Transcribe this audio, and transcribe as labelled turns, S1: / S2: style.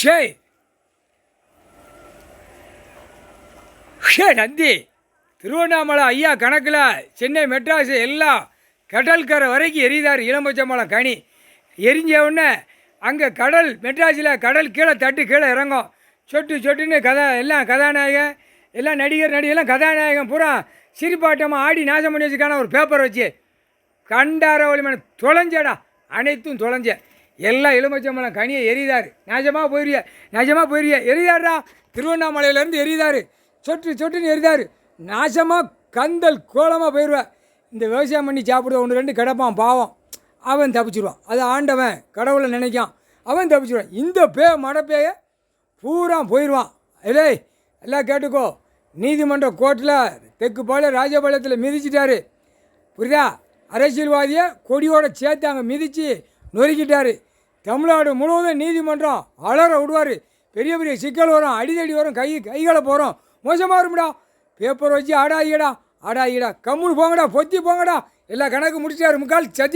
S1: ஷே ஷே நந்தி திருவண்ணாமலை ஐயா கணக்கில் சென்னை மெட்ராஸ் எல்லாம் கடற்கரை வரைக்கும் எரிதார் இளம்பச்சம்பழம் கனி எரிஞ்ச உடனே அங்கே கடல் மெட்ராஸில் கடல் கீழே தட்டு கீழே இறங்கும் சொட்டு சொட்டுன்னு எல்லாம் கதாநாயகன் எல்லாம் நடிகர்லாம் கதாநாயகன் பூரா சிரிப்பாட்டமாக ஆடி நாசம் பண்ணி வச்சுக்கான ஒரு பேப்பர் வச்சு கண்டார ஒளிமன தொலைஞ்சடா அனைத்தும் தொலைஞ்ச எல்லாம் எலுமிச்சம்பழம் கனியை எரிதார் நிஜமாக போயிருவிய எரிதார்டா திருவண்ணாமலையிலேருந்து எரிதார் சொட்டு சொட்டுன்னு எரிதார் நாசமாக கந்தல் கோலமாக போயிடுவேன். இந்த விவசாயம் பண்ணி சாப்பிடுற ஒன்று ரெண்டு கிடப்பான் பாவம், அவன் தப்பிச்சிடுவான். அது ஆண்டவன் கடவுளை நினைக்கான், அவன் தப்பிச்சிடுவான். இந்த மடப்பேய பூரா போயிடுவான். இல்லை எல்லாம் கேட்டுக்கோ, நீதிமன்ற கோர்ட்டில் தெற்கு பாளைய ராஜபாளையத்தில் மிதிச்சிட்டாரு புரியுதா? அரசியல்வாதியை கொடியோடு சேர்த்து அங்கே மிதித்து நொறுக்கிட்டார். தமிழ்நாடு முழுவதும் நீதிமன்றம் அலற விடுவார். பெரிய பெரிய சிக்கல் வரும், அடிதடி வரும், கைகளை போகிறோம், மோசமாக இருக்கும்டா. பேப்பர் வச்சு ஆடாயிடா கம்முன்னு போங்கடா, பொத்தி போங்கடா. எல்லா கணக்கு முடிச்சாரு முக்கால் சத்தி.